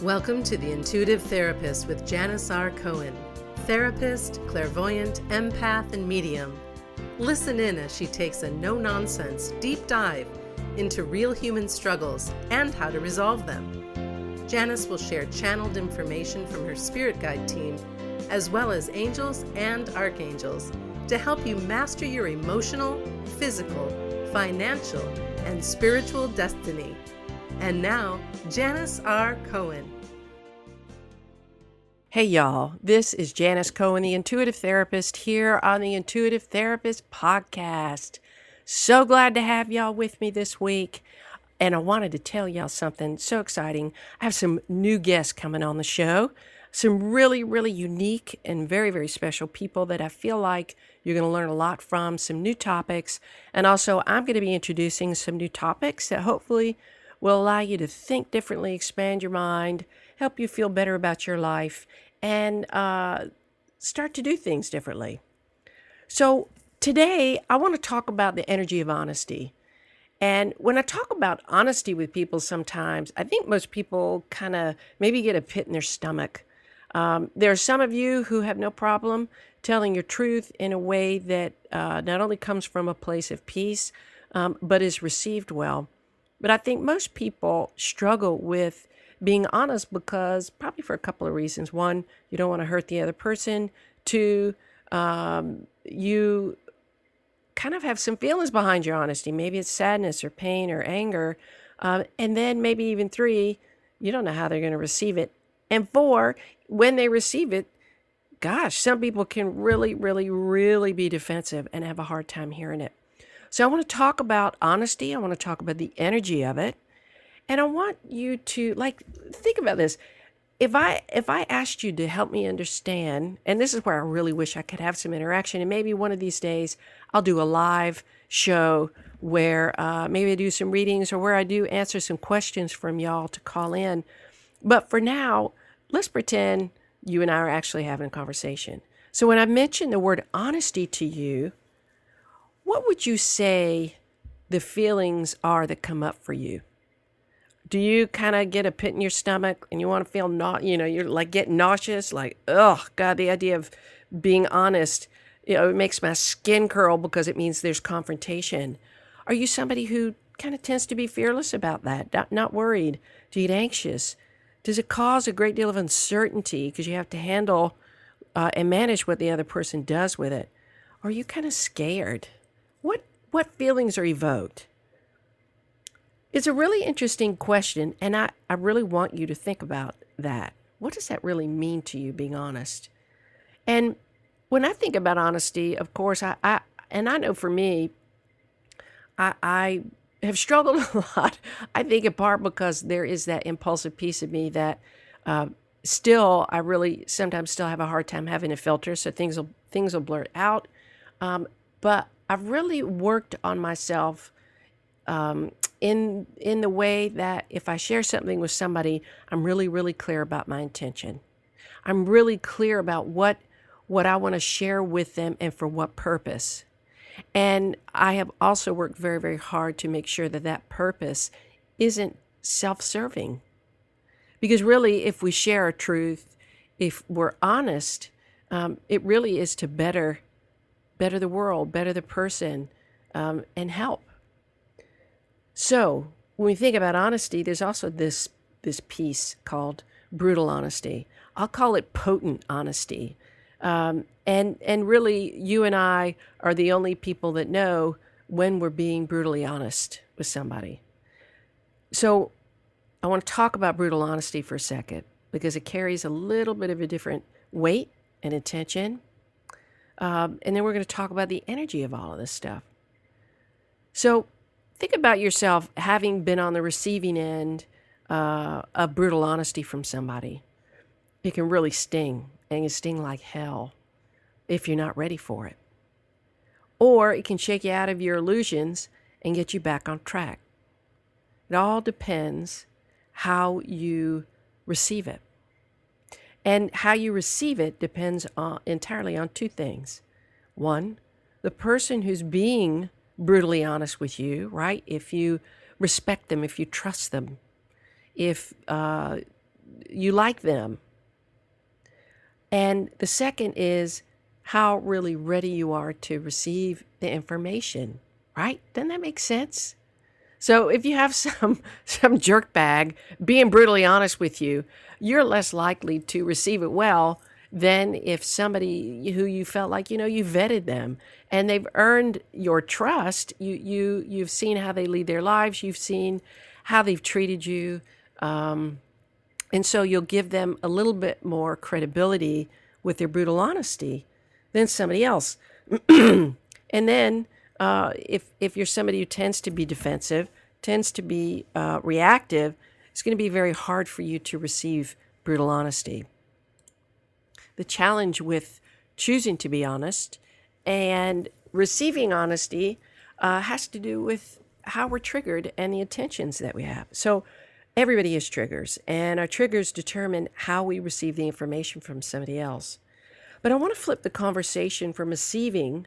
Welcome to The Intuitive Therapist with Janis Cohen, therapist, clairvoyant, empath, and medium. Listen in as she takes a no-nonsense deep dive into real human struggles and how to resolve them. Janis will share channeled information from her spirit guide team, as well as angels and archangels, to help you master your emotional, physical, financial, and spiritual destiny. And now, Janis R. Cohen. Hey y'all, this is Janis Cohen, the Intuitive Therapist, here on the Intuitive Therapist Podcast. So glad to have y'all with me this week. And I wanted to tell y'all something so exciting. I have some new guests coming on the show. Some really, really unique and very, very special people that I feel like you're going to learn a lot from, some new topics. And also, I'm going to be introducing some new topics that hopefully will allow you to think differently, expand your mind, help you feel better about your life, and start to do things differently. So today, I want to talk about the energy of honesty. And when I talk about honesty with people sometimes, I think most people kind of maybe get a pit in their stomach. There are some of you who have no problem telling your truth in a way that not only comes from a place of peace, but is received well. But I think most people struggle with being honest because probably for a couple of reasons. One, you don't want to hurt the other person. Two, you kind of have some feelings behind your honesty. Maybe it's sadness or pain or anger. And then maybe even three, you don't know how they're going to receive it. And four, when they receive it, gosh, some people can really, really, really be defensive and have a hard time hearing it. So I want to talk about honesty. I want to talk about the energy of it. And I want you to think about this. If I asked you to help me understand, and this is where I really wish I could have some interaction, and maybe one of these days I'll do a live show where maybe I do some readings or where I do answer some questions from y'all to call in. But for now, let's pretend you and I are actually having a conversation. So when I mention the word honesty to you, what would you say the feelings are that come up for you? Do you kind of get a pit in your stomach and you want to feel you're like getting nauseous, like, oh God, the idea of being honest, it makes my skin curl because it means there's confrontation. Are you somebody who kind of tends to be fearless about that, not worried? Do you get anxious? Does it cause a great deal of uncertainty because you have to handle and manage what the other person does with it? Are you kind of scared? What feelings are evoked? It's a really interesting question, and I really want you to think about that. What does that really mean to you, being honest? And when I think about honesty, of course, I know for me, I have struggled a lot. I think in part because there is that impulsive piece of me that still, I really sometimes still have a hard time having a filter, so things will blurt out. But I've really worked on myself in the way that if I share something with somebody, I'm really, really clear about my intention. I'm really clear about what I want to share with them and for what purpose. And I have also worked very, very hard to make sure that purpose isn't self-serving. Because really, if we share a truth, if we're honest, it really is to better the world, better the person, and help. So when we think about honesty, there's also this piece called brutal honesty. I'll call it potent honesty. And really, you and I are the only people that know when we're being brutally honest with somebody. So I want to talk about brutal honesty for a second because it carries a little bit of a different weight and intention. And then we're going to talk about the energy of all of this stuff. So think about yourself having been on the receiving end of brutal honesty from somebody. It can really sting, and it can sting like hell if you're not ready for it. Or it can shake you out of your illusions and get you back on track. It all depends how you receive it. And how you receive it depends entirely on two things. One, the person who's being brutally honest with you, right? If you respect them, if you trust them, if you like them. And the second is how really ready you are to receive the information, right? Doesn't that make sense? So if you have some jerkbag being brutally honest with you, you're less likely to receive it well than if somebody who you felt like, you vetted them and they've earned your trust. You've seen how they lead their lives. You've seen how they've treated you. And so you'll give them a little bit more credibility with their brutal honesty than somebody else. And then if you're somebody who tends to be defensive, tends to be reactive, it's going to be very hard for you to receive brutal honesty. The challenge with choosing to be honest and receiving honesty has to do with how we're triggered and the intentions that we have. So everybody has triggers, and our triggers determine how we receive the information from somebody else. But I want to flip the conversation from receiving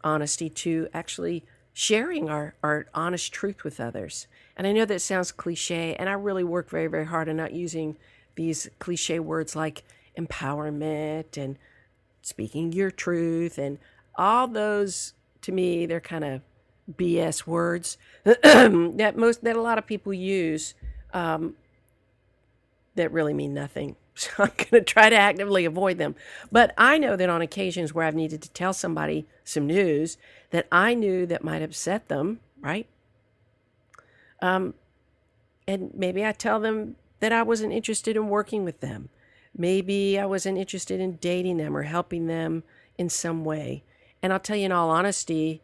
honesty to actually sharing our honest truth with others. And I know that sounds cliche, and I really work very, very hard on not using these cliche words like empowerment and speaking your truth and all those. To me, they're kind of BS words that a lot of people use that really mean nothing. So I'm going to try to actively avoid them. But I know that on occasions where I've needed to tell somebody some news that I knew that might upset them, right? And maybe I tell them that I wasn't interested in working with them. Maybe I wasn't interested in dating them or helping them in some way. And I'll tell you in all honesty,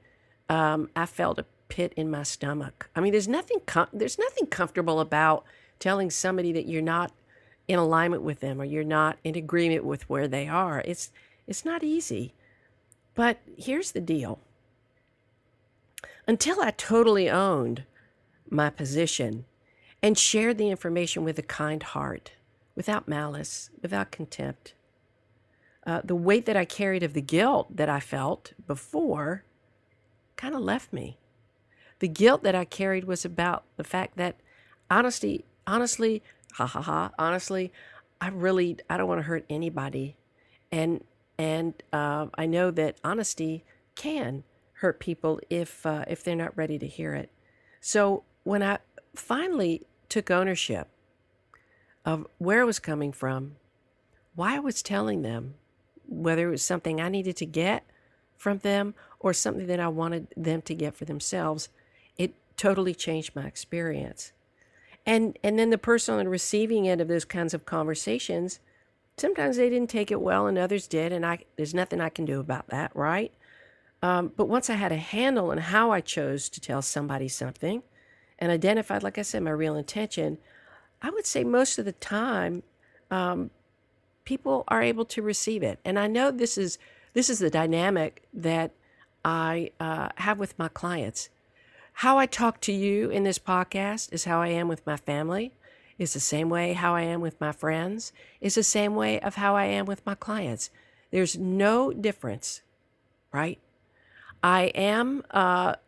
I felt a pit in my stomach. I mean, there's nothing comfortable about telling somebody that you're not in alignment with them or you're not in agreement with where they are. It's not easy. But here's the deal. Until I totally owned my position and shared the information with a kind heart, without malice, without contempt, the weight that I carried of the guilt that I felt before kind of left me. The guilt that I carried was about the fact that honestly, honestly, I don't want to hurt anybody. And I know that honesty can hurt people if they're not ready to hear it. So when I finally took ownership of where I was coming from, why I was telling them, whether it was something I needed to get from them or something that I wanted them to get for themselves, it totally changed my experience. And then the person on the receiving end of those kinds of conversations, sometimes they didn't take it well and others did, and there's nothing I can do about that, right? But once I had a handle on how I chose to tell somebody something and identified, like I said, my real intention, I would say most of the time, people are able to receive it. And I know this is the dynamic that I have with my clients. How I talk to you in this podcast is how I am with my family. It's the same way how I am with my friends. It's the same way of how I am with my clients. There's no difference, right? I am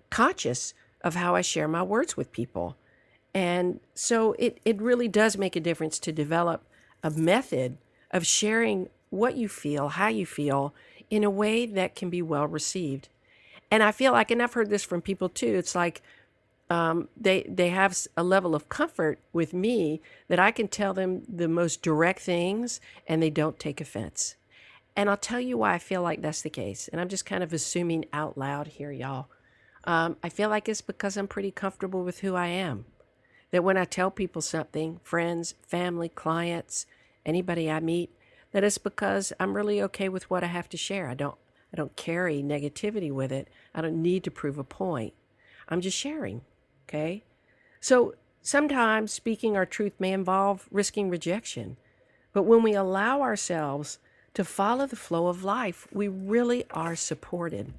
conscious of how I share my words with people. And so it really does make a difference to develop a method of sharing what you feel, how you feel, in a way that can be well received. And I feel like, and I've heard this from people too, it's like they have a level of comfort with me that I can tell them the most direct things and they don't take offense. And I'll tell you why I feel like that's the case. And I'm just kind of assuming out loud here, y'all. I feel like it's because I'm pretty comfortable with who I am. That when I tell people something, friends, family, clients, anybody I meet, that it's because I'm really okay with what I have to share. I don't carry negativity with it. I don't need to prove a point. I'm just sharing, okay? So sometimes speaking our truth may involve risking rejection. But when we allow ourselves to follow the flow of life, we really are supported.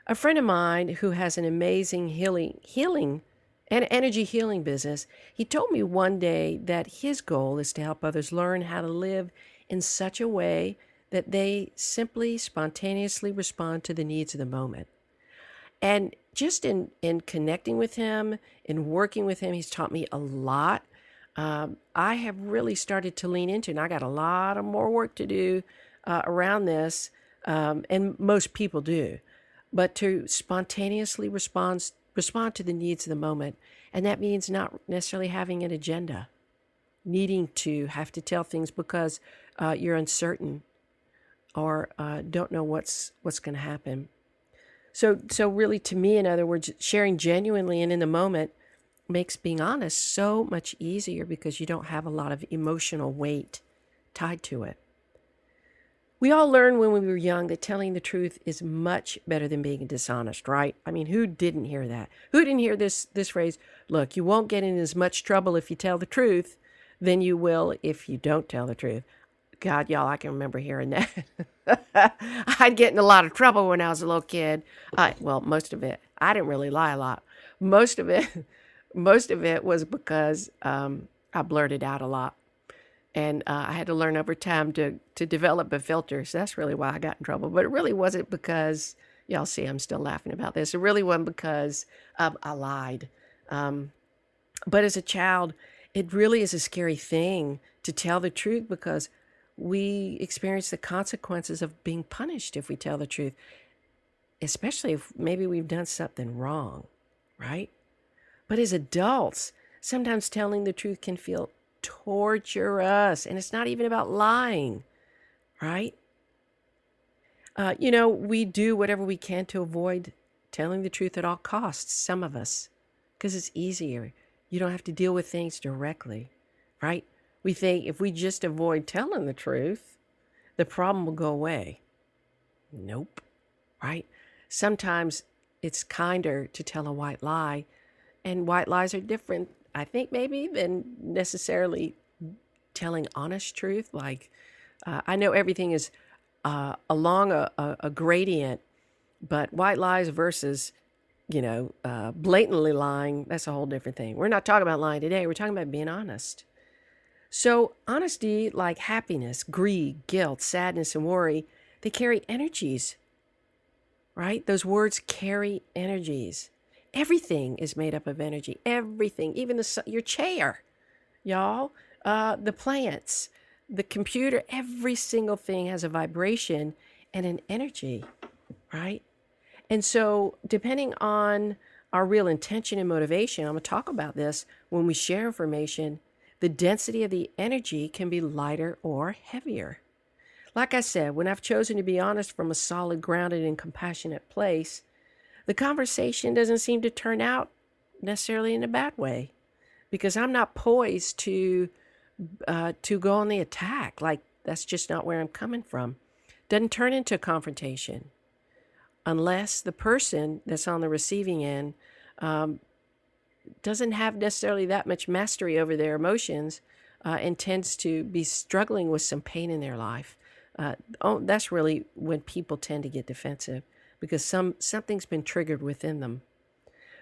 A friend of mine who has an amazing healing and energy healing business, he told me one day that his goal is to help others learn how to live in such a way that they simply spontaneously respond to the needs of the moment. And just in connecting with him, in working with him, he's taught me a lot. I have really started to lean into, and I got a lot of more work to do around this, and most people do, but to spontaneously respond to the needs of the moment, and that means not necessarily having an agenda, needing to have to tell things because you're uncertain or don't know what's going to happen. So really, to me, in other words, sharing genuinely and in the moment makes being honest so much easier because you don't have a lot of emotional weight tied to it. We all learned when we were young that telling the truth is much better than being dishonest, right? I mean, who didn't hear that? Who didn't hear this phrase, look, you won't get in as much trouble if you tell the truth than you will if you don't tell the truth. God, y'all, I can remember hearing that. I'd get in a lot of trouble when I was a little kid. Well, most of it. I didn't really lie a lot. Most of it, most of it was because I blurted out a lot. And I had to learn over time to develop a filter. So that's really why I got in trouble. But it really wasn't because, y'all see, I'm still laughing about this. It really wasn't because I lied. But as a child, it really is a scary thing to tell the truth because we experience the consequences of being punished if we tell the truth, especially if maybe we've done something wrong, right? But as adults, sometimes telling the truth can feel torturous, and it's not even about lying, right? We do whatever we can to avoid telling the truth at all costs, some of us, because it's easier. You don't have to deal with things directly, right? We think if we just avoid telling the truth, the problem will go away. Nope, right? Sometimes it's kinder to tell a white lie, and white lies are different, I think, maybe than necessarily telling honest truth. Like, I know everything is along a gradient, but white lies versus, blatantly lying, that's a whole different thing. We're not talking about lying today. We're talking about being honest. So honesty, like happiness, greed, guilt, sadness, and worry, they carry energies, right? Those words carry energies. Everything is made up of energy. Everything, even your chair, y'all, the plants, the computer, every single thing has a vibration and an energy, right? And so depending on our real intention and motivation, I'm going to talk about this when we share information, the density of the energy can be lighter or heavier. Like I said, when I've chosen to be honest from a solid, grounded, and compassionate place, the conversation doesn't seem to turn out necessarily in a bad way because I'm not poised to go on the attack. Like, that's just not where I'm coming from. Doesn't turn into a confrontation unless the person that's on the receiving end doesn't have necessarily that much mastery over their emotions and tends to be struggling with some pain in their life. That's really when people tend to get defensive because something's been triggered within them.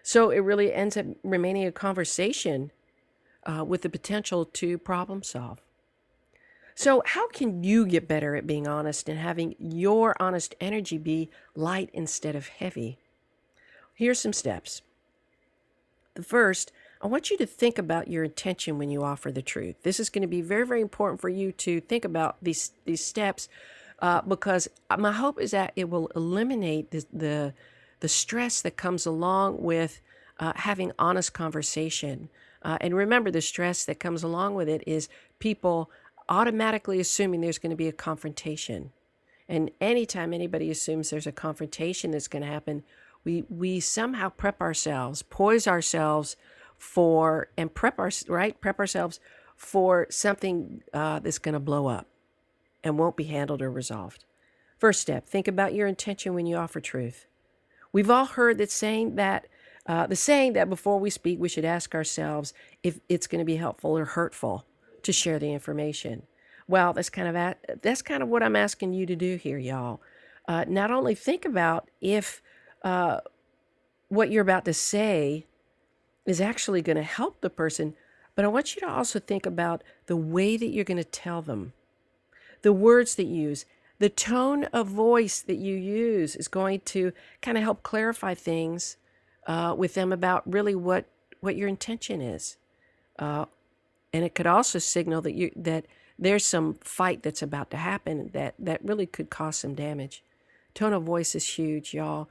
So it really ends up remaining a conversation with the potential to problem solve. So how can you get better at being honest and having your honest energy be light instead of heavy? Here's some steps. The first, I want you to think about your intention when you offer the truth. This is going to be very, very important for you to think about these steps because my hope is that it will eliminate the stress that comes along with having honest conversation. And remember, the stress that comes along with it is people automatically assuming there's going to be a confrontation. And anytime anybody assumes there's a confrontation that's going to happen, we somehow prep ourselves, poise ourselves for, and prep ourselves for something that's going to blow up and won't be handled or resolved. First step, think about your intention when you offer truth. We've all heard the saying that before we speak, we should ask ourselves if it's going to be helpful or hurtful to share the information. Well, that's kind of what I'm asking you to do here, y'all. Not only think about if what you're about to say is actually going to help the person, but I want you to also think about the way that you're going to tell them, the words that you use, the tone of voice that you use is going to kind of help clarify things with them about really what your intention is. And it could also signal that there's some fight that's about to happen that really could cause some damage. Tone of voice is huge, y'all.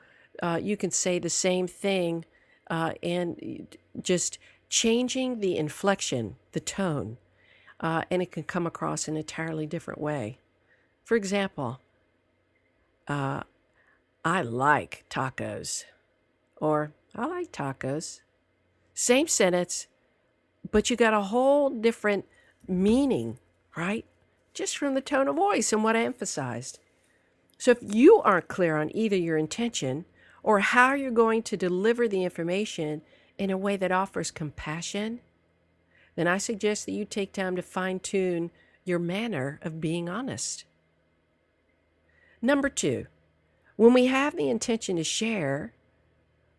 You can say the same thing and just changing the inflection, the tone, and it can come across in an entirely different way. For example, I like tacos, or I like tacos. Same sentence, but you got a whole different meaning, right? Just from the tone of voice and what I emphasized. So if you aren't clear on either your intention or how you're going to deliver the information in a way that offers compassion, then I suggest that you take time to fine tune your manner of being honest. Number 2, when we have the intention to share,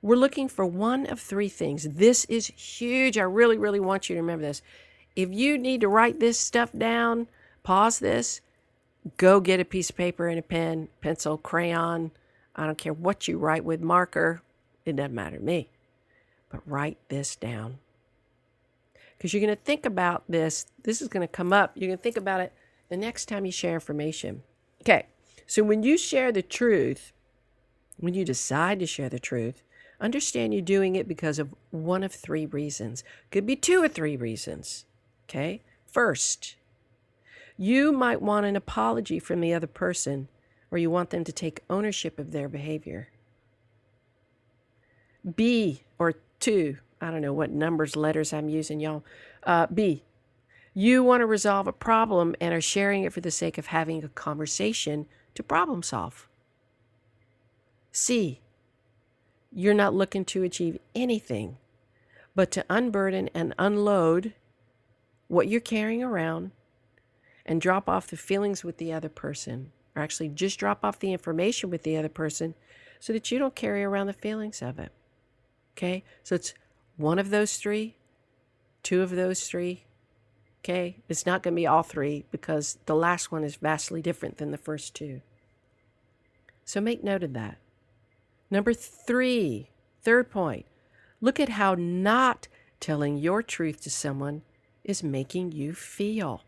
we're looking for one of 3 things. This is huge. I really, really want you to remember this. If you need to write this stuff down, pause this, go get a piece of paper and a pen, pencil, crayon. I don't care what you write with, marker. It doesn't matter to me. But write this down. Because you're going to think about this. This is going to come up. You're going to think about it the next time you share information. Okay. So when you share the truth, when you decide to share the truth, understand you're doing it because of one of 3 reasons. Could be 2 or 3 reasons. Okay. First, you might want an apology from the other person, or you want them to take ownership of their behavior. B, or 2, I don't know what numbers, letters I'm using, y'all. B, you want to resolve a problem and are sharing it for the sake of having a conversation to problem solve. C, you're not looking to achieve anything but to unburden and unload what you're carrying around and drop off the feelings with the other person, or actually just drop off the information with the other person so that you don't carry around the feelings of it. Okay? So it's one of those 3, 2 of those 3. Okay? It's not going to be all 3 because the last one is vastly different than the first 2. So make note of that. Number 3, third point, look at how not telling your truth to someone is making you feel.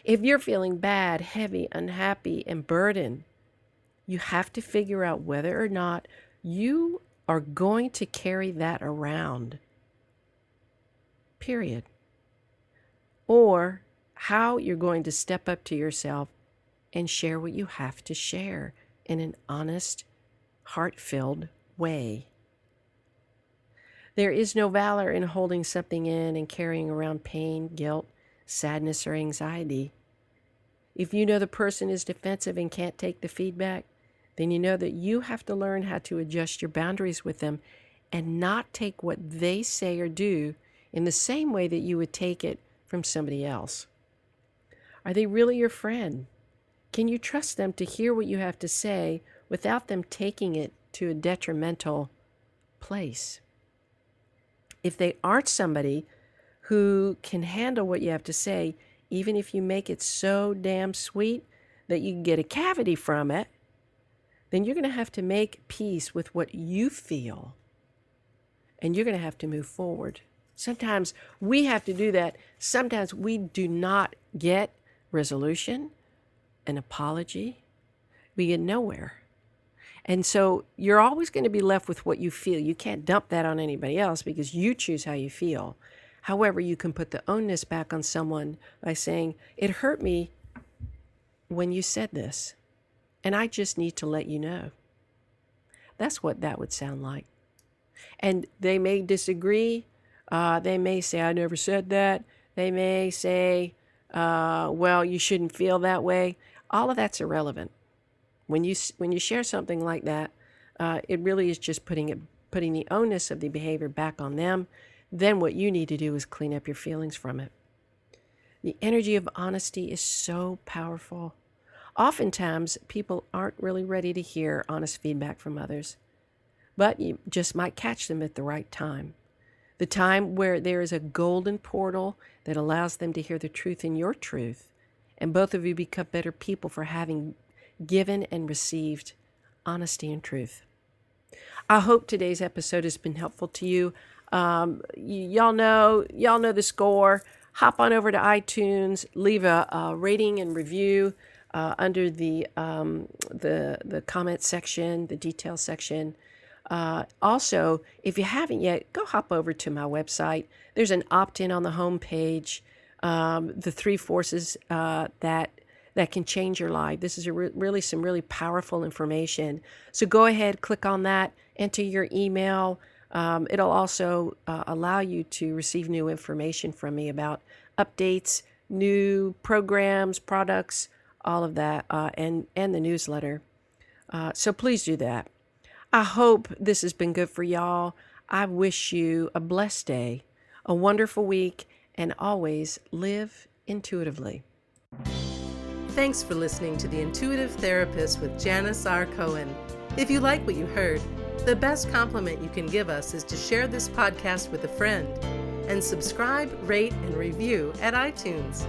If you're feeling bad, heavy, unhappy, and burdened, you have to figure out whether or not you are going to carry that around. Period. Or how you're going to step up to yourself and share what you have to share in an honest, heart-filled way. There is no valor in holding something in and carrying around pain, guilt, sadness, or anxiety. If you know the person is defensive and can't take the feedback, then you know that you have to learn how to adjust your boundaries with them and not take what they say or do in the same way that you would take it from somebody else. Are they really your friend? Can you trust them to hear what you have to say without them taking it to a detrimental place? If they aren't somebody who can handle what you have to say, even if you make it so damn sweet that you can get a cavity from it, then you're going to have to make peace with what you feel. And you're going to have to move forward. Sometimes we have to do that. Sometimes we do not get resolution, an apology. We get nowhere. And so you're always going to be left with what you feel. You can't dump that on anybody else because you choose how you feel. However, you can put the onus back on someone by saying, it hurt me when you said this, and I just need to let you know. That's what that would sound like. And they may disagree. They may say, I never said that. They may say, well, you shouldn't feel that way. All of that's irrelevant. When you share something like that, it really is just putting the onus of the behavior back on them. Then what you need to do is clean up your feelings from it. The energy of honesty is so powerful. Oftentimes, people aren't really ready to hear honest feedback from others, but you just might catch them at the right time. The time where there is a golden portal that allows them to hear the truth in your truth, and both of you become better people for having given and received honesty and truth. I hope today's episode has been helpful to you. Y'all know the score. hop on over to iTunes, leave a rating and review under the comment section, the detail section. Also, if you haven't yet, go hop over to my website. There's an opt-in on the home page. The 3 forces that can change your life. This is really some really powerful information. So go ahead, click on that, enter your email. It'll also allow you to receive new information from me about updates, new programs, products, all of that, and the newsletter. So please do that. I hope this has been good for y'all. I wish you a blessed day, a wonderful week, and always live intuitively. Thanks for listening to The Intuitive Therapist with Janis R. Cohen. If you like what you heard, the best compliment you can give us is to share this podcast with a friend and subscribe, rate, and review at iTunes.